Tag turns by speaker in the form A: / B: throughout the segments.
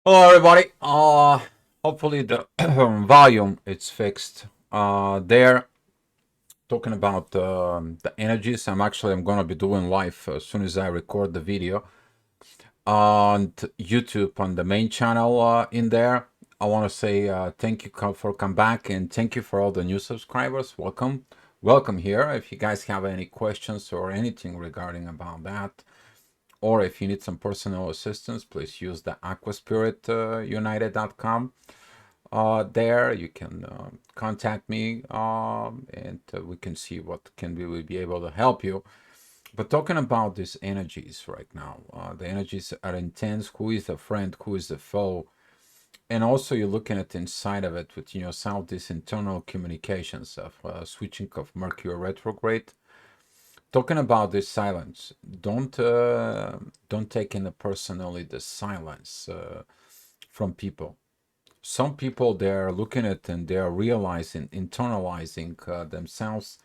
A: Hello, everybody. Hopefully the volume is fixed. There, talking about the energies. I'm gonna be doing live as soon as I record the video on YouTube on the main channel. In there, I want to say thank you for come back and thank you for all the new subscribers. Welcome here. If you guys have any questions or anything regarding about that, or if you need some personal assistance, please use the aquaspiritunited.com. There you can contact me, and we can see what can we will be able to help you. But talking about these energies right now, the energies are intense. Who is the friend? Who is the foe? And also you're looking at inside of it within yourself, these internal communications of switching of Mercury retrograde. Talking about this silence, don't take in personally the silence from people. Some people, they're looking at and they're realizing, internalizing themselves,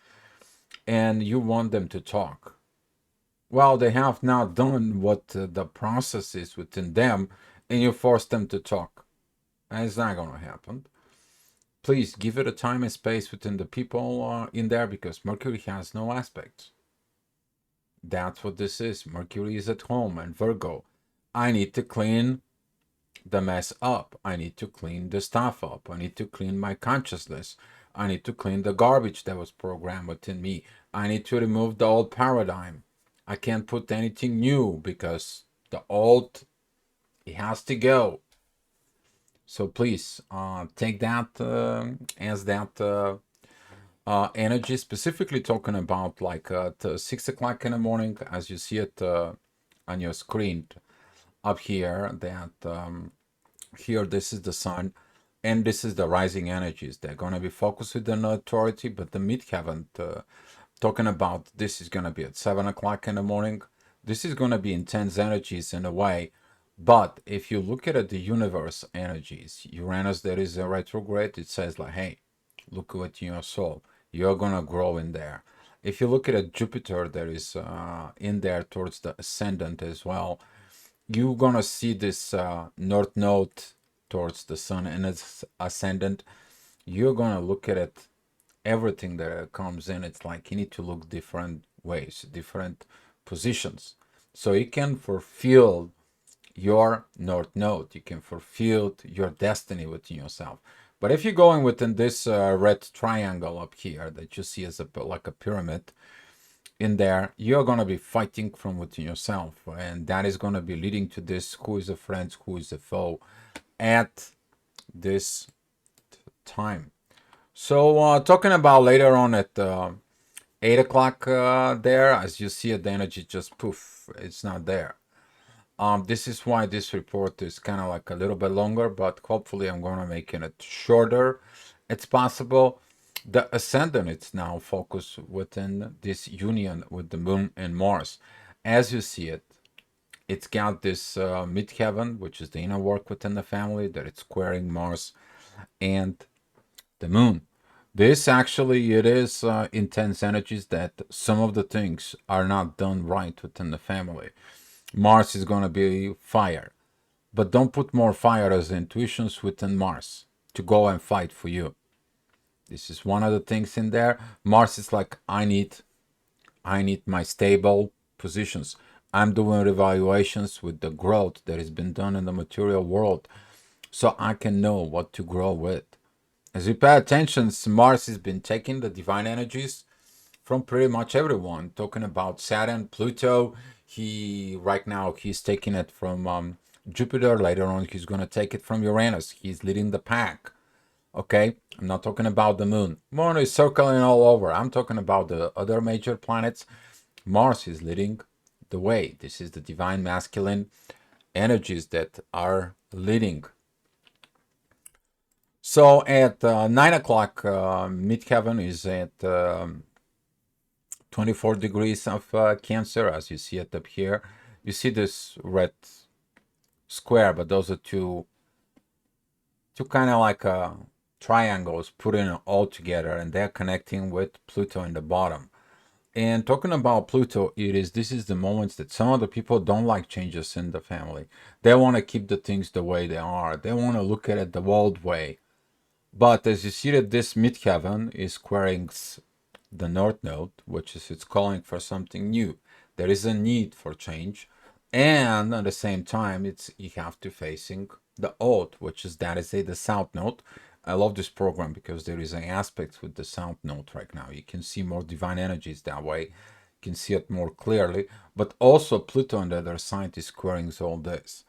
A: and you want them to talk. Well, they have not done what the process is within them, and you force them to talk. And it's not going to happen. Please give it a time and space within the people in there, because Mercury has no aspects. That's what this is. Mercury is at home, and Virgo, I need to clean the mess up. I need to clean the stuff up. I need to clean my consciousness. I need to clean the garbage that was programmed within me. I need to remove the old paradigm. I can't put anything new because the old, it has to go. So please take that as that energy, specifically talking about like at 6 o'clock in the morning, as you see it on your screen up here, that here this is the sun and this is the rising energies. They're going to be focused with the authority, but the midheaven, talking about this is going to be at 7 o'clock in the morning. This is going to be intense energies in a way. But if you look at the universe energies, Uranus, there is a retrograde, it says like, hey, look what's in your soul. You're going to grow in there. If you look at a Jupiter, there is in there towards the ascendant as well. You're going to see this north node towards the sun and its ascendant. You're going to look at it, everything that comes in. It's like you need to look different ways, different positions. So you can fulfill your north node. You can fulfill your destiny within yourself. But if you're going within this red triangle up here that you see as like a pyramid in there, you're going to be fighting from within yourself. And that is going to be leading to this, who is a friend, who is a foe at this time. So talking about later on at 8 o'clock there, as you see it, the energy just poof, it's not there. This is why this report is kind of like a little bit longer, but hopefully I'm going to make it shorter. It's possible. The ascendant is now focused within this union with the moon and Mars. As you see it, it's got this midheaven, which is the inner work within the family, that it's squaring Mars and the moon. This actually, it is intense energies that some of the things are not done right within the family. Mars is going to be fire, but don't put more fire as intuitions within Mars to go and fight for you. This is one of the things in there. Mars is like, I need my stable positions. I'm doing evaluations with the growth that has been done in the material world, so I can know what to grow with. As you pay attention, Mars has been taking the divine energies from pretty much everyone. Talking about Saturn, Pluto, right now he's taking it from Jupiter. Later on, he's going to take it from Uranus. He's leading the pack. Okay, I'm not talking about the moon. Moon is circling all over. I'm talking about the other major planets. Mars is leading the way. This is the divine masculine energies that are leading. So at 9 o'clock, midheaven is at 24 degrees of Cancer, as you see it up here. You see this red square, but those are two kind of like triangles put in all together, and they're connecting with Pluto in the bottom. And talking about Pluto, this is the moments that some of the people don't like changes in the family. They want to keep the things the way they are. They want to look at it the old way. But as you see that this midheaven is squaring the north node, which is it's calling for something new. There is a need for change, and at the same time, it's you have to facing the old, which is that is the south node. I love this program because there is an aspect with the south node right now. You can see more divine energies that way. You can see it more clearly. But also Pluto on the other side is squaring all this.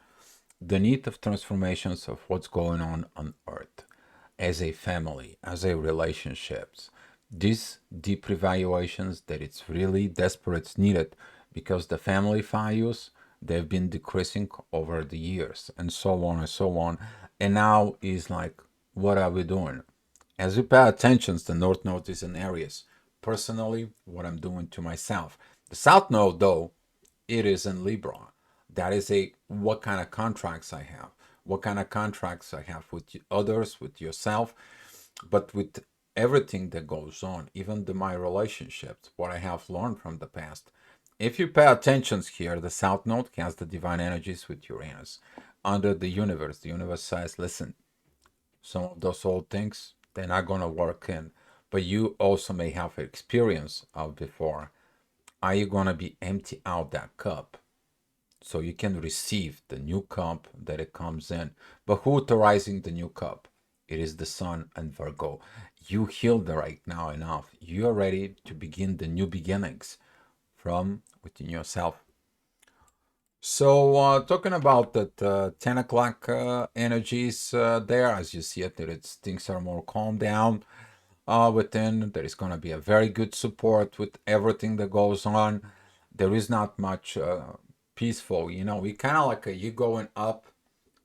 A: The need of transformations of what's going on Earth as a family, as a relationships. These deep revaluations that it's really desperate needed because the family values they've been decreasing over the years and so on and so on. And now is like, what are we doing? As we pay attention, the North Node is in Aries. Personally, what I'm doing to myself. The South Node, though, it is in Libra. That is a what kind of contracts I have, what kind of contracts I have with others, with yourself, but with everything that goes on, even my relationships, what I have learned from the past. If you pay attention here, the South Node has the divine energies with Uranus. Under the universe says, listen, some of those old things, they're not going to work in. But you also may have experience of before. Are you going to be empty out that cup so you can receive the new cup that it comes in? But who authorizing the new cup? It is the Sun and Virgo. You healed right now enough. You are ready to begin the new beginnings from within yourself. So, talking about that 10 o'clock energies there, as you see it, that things are more calmed down within. There is going to be a very good support with everything that goes on. There is not much peaceful. You know, we kind of like you going up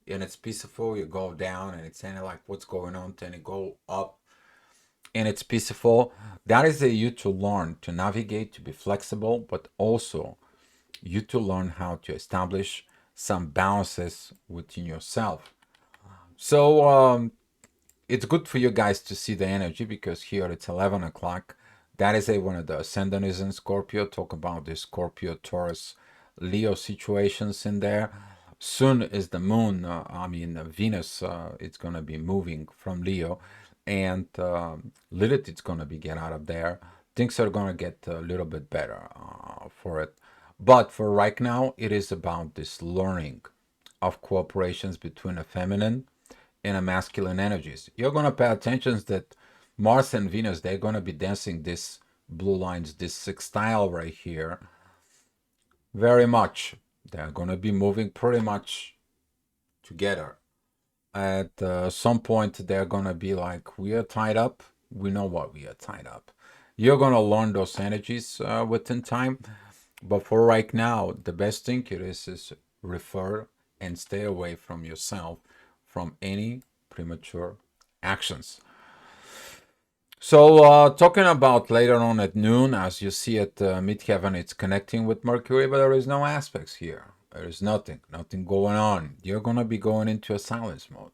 A: and it's peaceful, you go down and it's kind of like what's going on, then you go up and it's peaceful. That is a you to learn to navigate, to be flexible, but also you to learn how to establish some balances within yourself. So it's good for you guys to see the energy because here it's 11 o'clock. That is one of the ascendant is in Scorpio. Talk about the Scorpio, Taurus, Leo situations in there. Soon is the moon, Venus, it's going to be moving from Leo. And Lilith, it's going to be get out of there. Things are going to get a little bit better for it. But for right now, it is about this learning of cooperations between a feminine and a masculine energies. You're going to pay attention that Mars and Venus, they're going to be dancing this blue lines, this sextile right here, very much. They're going to be moving pretty much together. At some point, they're going to be like, we are tied up. We know what we are tied up. You're going to learn those energies within time. But for right now, the best thing it is refer and stay away from yourself from any premature actions. So, talking about later on at noon, as you see at midheaven, it's connecting with Mercury, but there is no aspects here. There is nothing going on. You're gonna be going into a silence mode.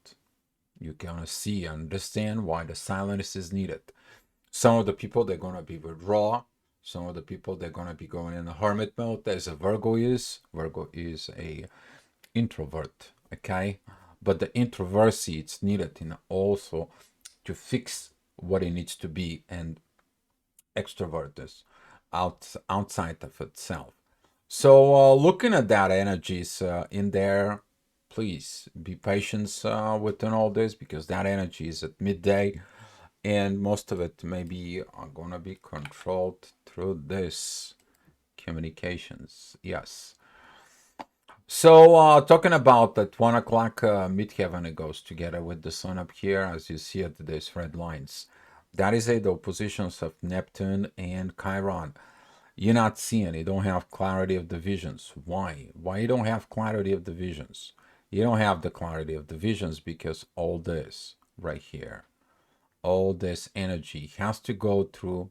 A: You're gonna see, understand why the silence is needed. Some of the people they're gonna be withdraw. Some of the people they're gonna be going in a hermit mode. As a Virgo is. Virgo is a introvert. Okay, but the introversy it's needed in also to fix what it needs to be and extrovert this outside of itself. So looking at that energies in there, please be patient within all this because that energy is at midday and most of it maybe are going to be controlled through this communications. Yes. So, talking about that 1 o'clock midheaven, it goes together with the sun up here, as you see at these red lines. That is the oppositions of Neptune and Chiron. You're not seeing, you don't have clarity of the visions. Why? Why you don't have clarity of the visions? You don't have the clarity of the visions because all this right here, all this energy has to go through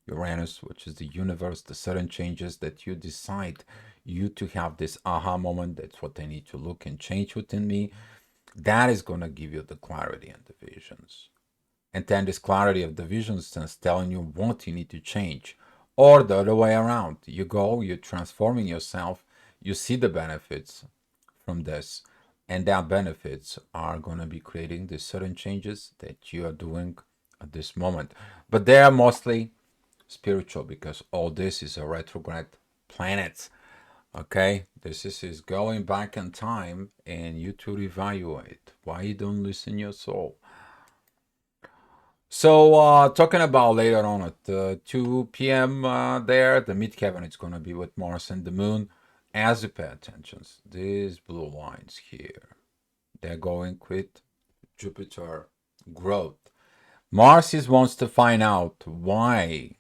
A: Uranus, which is the universe, the sudden changes that you decide you to have this aha moment. That's what I need to look and change within me. That is going to give you the clarity and the visions. And then this clarity of the visions is telling you what you need to change, or the other way around. You go, you're transforming yourself, you see the benefits from this, and that benefits are going to be creating the certain changes that you are doing at this moment. But they are mostly spiritual because all this is a retrograde planet. Okay, this is going back in time, and you to evaluate why you don't listen your soul. So, talking about later on at 2 p.m. There, the midheaven is going to be with Mars and the Moon. As you pay attention, these blue lines here, they're going with Jupiter growth. Mars is wants to find out why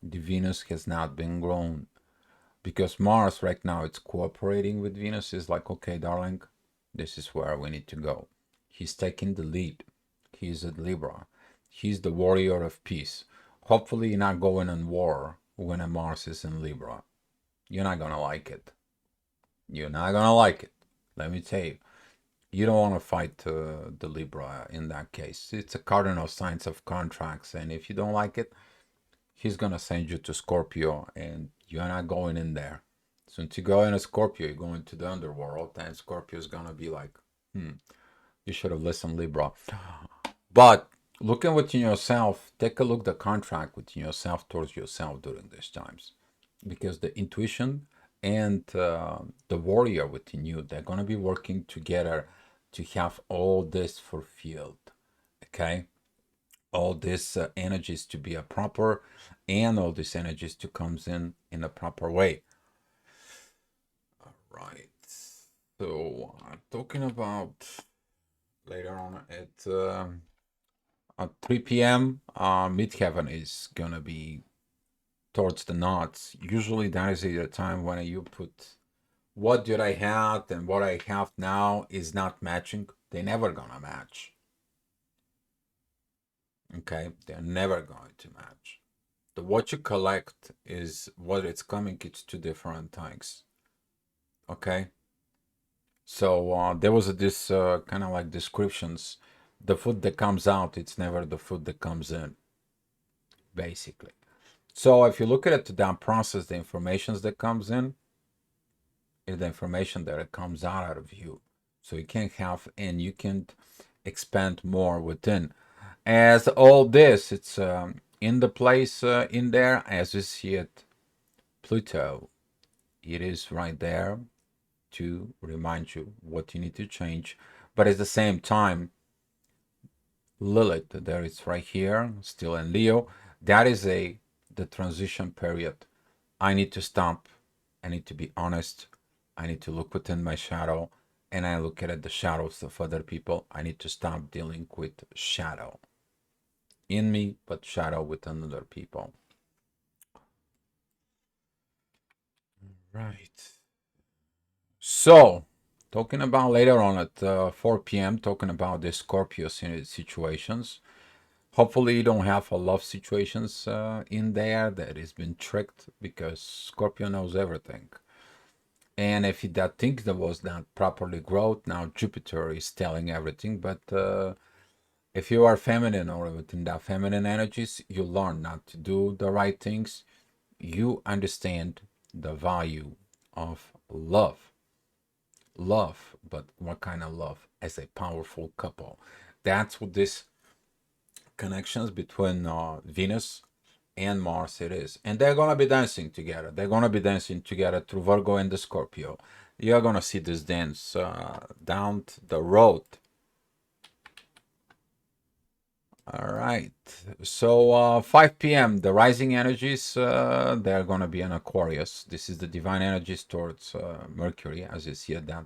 A: the Venus has not been grown. Because Mars right now it's cooperating with Venus. Is like, okay, darling, this is where we need to go. He's taking the lead. He's a Libra. He's the warrior of peace. Hopefully you're not going on war when a Mars is in Libra. You're not gonna like it. You're not gonna like it. Let me tell you. You don't want to fight the Libra in that case. It's a cardinal signs of contracts, and if you don't like it, he's gonna send you to Scorpio, and you're not going in there. So to go in a Scorpio, you're going to the underworld, and Scorpio is gonna be like, you should have listened, Libra. But looking within yourself, take a look the contract within yourself towards yourself during these times, because the intuition and the warrior within you, they're gonna be working together to have all this fulfilled. Okay, all this energies to be a proper, and all this energies to comes in a proper way. All right. So talking about later on at 3 p.m. Midheaven is gonna be towards the knots. Usually that is the time when you put what did I have and what I have now is not matching. They're never gonna match. Okay, they're never going to match. The what you collect is what it's coming. It's two different things. Okay, so there was this kind of like descriptions. The food that comes out, it's never the food that comes in, basically. So if you look at it to that process, the informations that comes in is the information that it comes out of you. So you can have and you can expand more within. As all this, it's in the place in there as you see it. Pluto, it is right there to remind you what you need to change. But at the same time, Lilith, there is right here, still in Leo. That is the transition period. I need to stop. I need to be honest. I need to look within my shadow, and I look at the shadows of other people. I need to stop dealing with shadow in me, but shadow within other people. Right. So, talking about later on at 4 p.m., talking about the Scorpio situations. Hopefully, you don't have a love situations in there that has been tricked because Scorpio knows everything. And if that thing that was not properly growth, now Jupiter is telling everything. But if you are feminine or within that feminine energies, you learn not to do the right things. You understand the value of love. Love, but what kind of love? As a powerful couple. That's what this connections between Venus and Mars it is. And they're gonna be dancing together. They're gonna be dancing together through Virgo and the Scorpio. You're gonna see this dance down the road. All right. So 5 p.m. the rising energies they're gonna be in Aquarius. This is the divine energies towards Mercury, as you see at that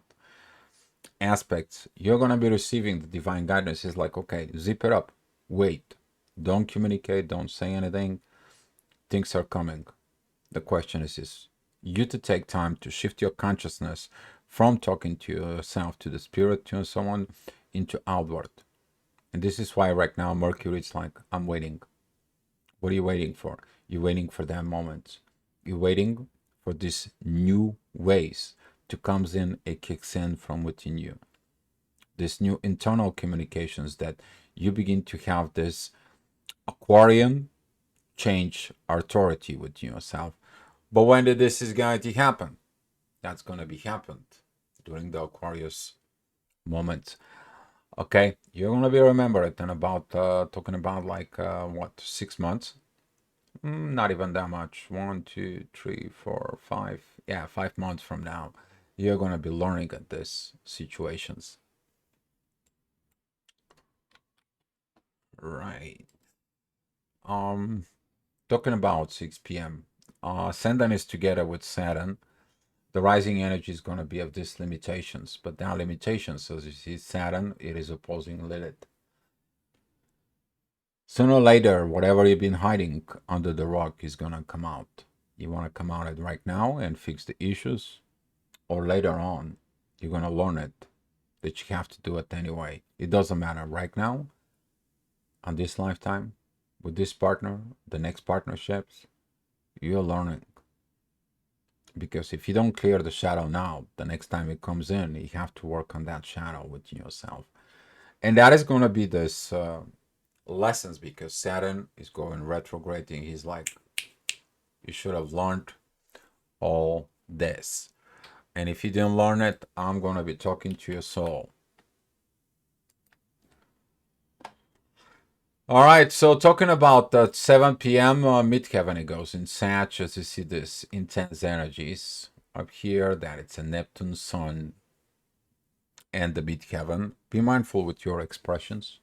A: aspects. You're gonna be receiving the divine guidance. Is like, okay, zip it up. Wait. Don't communicate. Don't say anything. Things are coming. The question is you to take time to shift your consciousness from talking to yourself, to the spirit, to someone, into outward. And this is why right now Mercury is like, I'm waiting. What are you waiting for? You're waiting for that moment. You're waiting for this new ways to comes in, it kicks in from within you. This new internal communications that you begin to have this Aquarian change authority with yourself. But when this is going to happen, that's going to be happened during the Aquarius moment. Okay, you're going to be remembered in about talking about like what, 6 months. Not even that much. 1, 2, 3, 4, 5. Yeah, 5 months from now, you're gonna be learning at these situations. Right. Um, Talking about 6 p.m. Saturn is together with Saturn. The rising energy is gonna be of these limitations, but that limitations, as you see, Saturn, it is opposing Lilith. Sooner or later, whatever you've been hiding under the rock is gonna come out. You wanna come out it right now and fix the issues, or later on, you're gonna learn it that you have to do it anyway. It doesn't matter right now, on this lifetime, with this partner, the next partnerships, you're learning. Because if you don't clear the shadow now, the next time it comes in, you have to work on that shadow with yourself. And that is going to be this lessons, because Saturn is going retrograding. He's like, you should have learned all this. And if you didn't learn it, I'm going to be talking to your soul. All right, so talking about that 7 p.m. Midheaven, it goes in Sag, as you see this intense energies up here, that it's a Neptune Sun and the Midheaven. Be mindful with your expressions.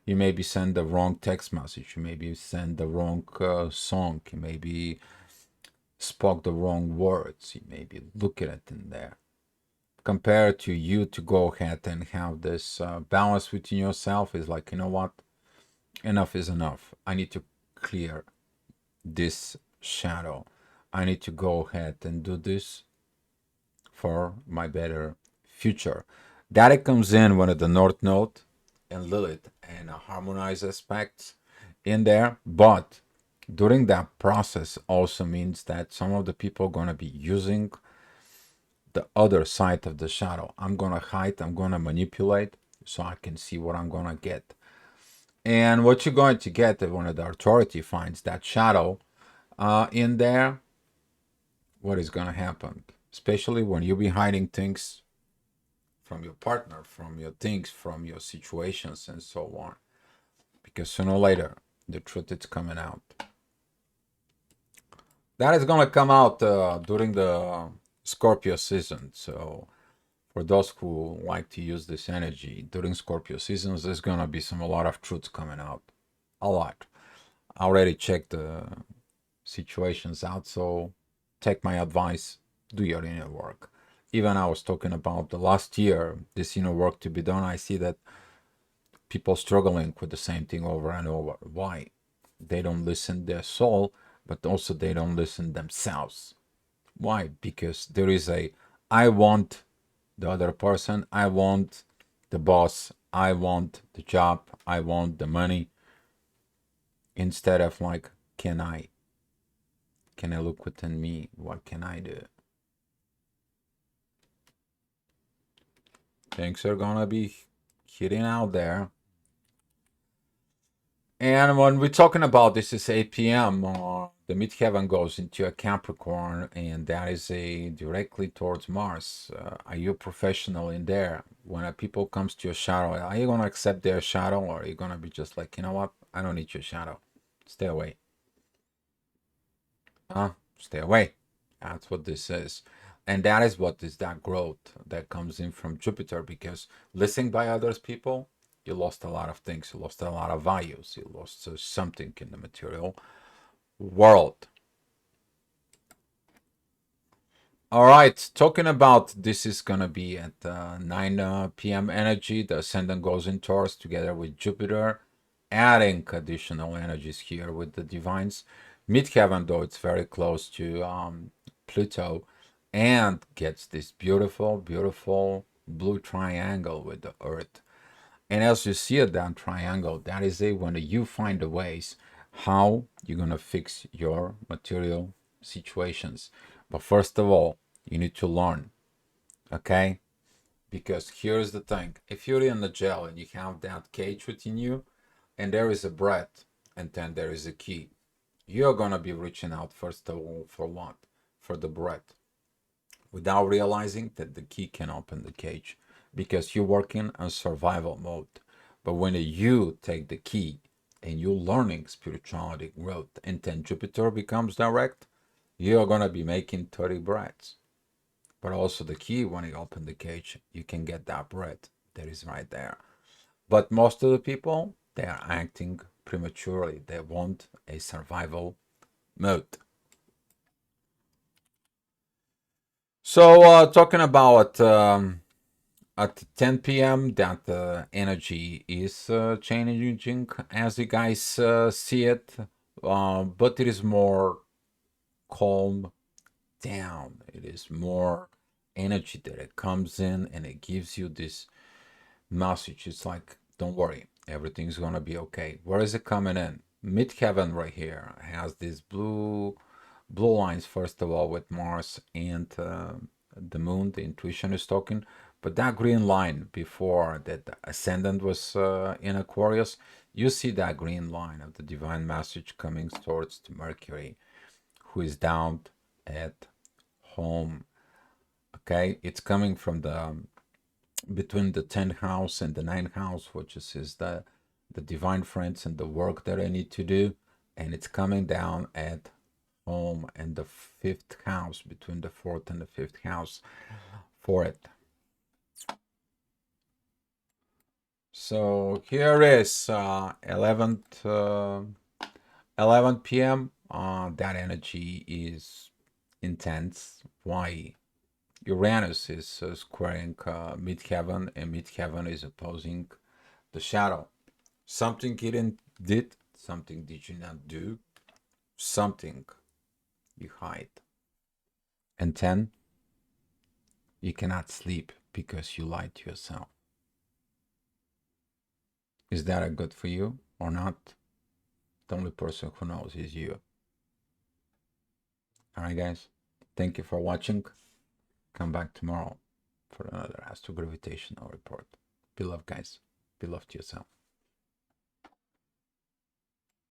A: You maybe send the wrong text message, you maybe send the wrong song, you maybe spoke the wrong words, you maybe look at it in there. Compared to you to go ahead and have this balance within yourself is like, you know what? Enough is enough. I need to clear this shadow. I need to go ahead and do this for my better future. That it comes in when the North Node and Lilith and harmonize aspects in there. But during that process also means that some of the people are going to be using the other side of the shadow. I'm going to hide, I'm going to manipulate so I can see what I'm going to get. And what you're going to get when the authority finds that shadow in there, what is going to happen? Especially when you be hiding things from your partner, from your things, from your situations, and so on. Because sooner or later, the truth is coming out. That is going to come out during the Scorpio season. So for those who like to use this energy during Scorpio seasons, there's going to be a lot of truths coming out. A lot. I already checked the situations out, so take my advice, do your inner work. Even I was talking about the last year, this inner work to be done. I see that people struggling with the same thing over and over. Why? They don't listen their soul, but also they don't listen themselves. Why? Because there is a I want the other person, I want the boss, I want the job, I want the money, instead of like, can I? Can I look within me? What can I do? Things are gonna be hitting out there. And when we're talking about this is 8 p.m., the midheaven goes into a Capricorn, and that is a directly towards Mars. Are you a professional in there? When a people comes to your shadow, are you gonna accept their shadow, or are you gonna be just like, you know what? I don't need your shadow. Stay away. Stay away. That's what this is. And that is what is that growth that comes in from Jupiter, because listening by others people, you lost a lot of things. You lost a lot of values. You lost something in the material world. All right, talking about this is going to be at 9 p.m. energy. The ascendant goes in Taurus together with Jupiter, adding additional energies here with the divines. Midheaven, though, it's very close to Pluto, and gets this beautiful, beautiful blue triangle with the Earth. And as you see at that triangle, that is it when you find the ways how you're going to fix your material situations. But first of all, you need to learn, okay? Because here's the thing. If you're in the jail and you have that cage within you, and there is a breath, and then there is a key, you're gonna be reaching out first of all for what? For the breath, without realizing that the key can open the cage because you're working on survival mode. But when you take the key and you're learning spirituality growth, and then Jupiter becomes direct, you're gonna be making 30 breaths. But also the key, when you open the cage, you can get that breath that is right there. But most of the people, they are acting prematurely. They want a survival mode. So talking about at 10 p.m. that energy is changing as you guys see it, but it is more calm down. It is more energy that it comes in and it gives you this message. It's like, don't worry, everything's gonna be okay. Where is it coming in? Midheaven right here has these blue lines, first of all, with Mars and the moon. The intuition is talking, but that green line before that the ascendant was in Aquarius, you see that green line of the divine message coming towards the Mercury, who is down at home. Okay, it's coming from the between the 10th house and the ninth house, which is the divine friends and the work that I need to do, and it's coming down at home and the fifth house, between the fourth and the fifth house for it. So here is 11 p.m. That energy is intense. Why? Uranus is squaring midheaven, and midheaven is opposing the shadow. Something you did, something did you not do, something you hide. And 10, you cannot sleep because you lied to yourself. Is that a good for you or not? The only person who knows is you. All right, guys. Thank you for watching. Come back tomorrow for another astrogravitational report. Be loved, guys. Be loved to yourself.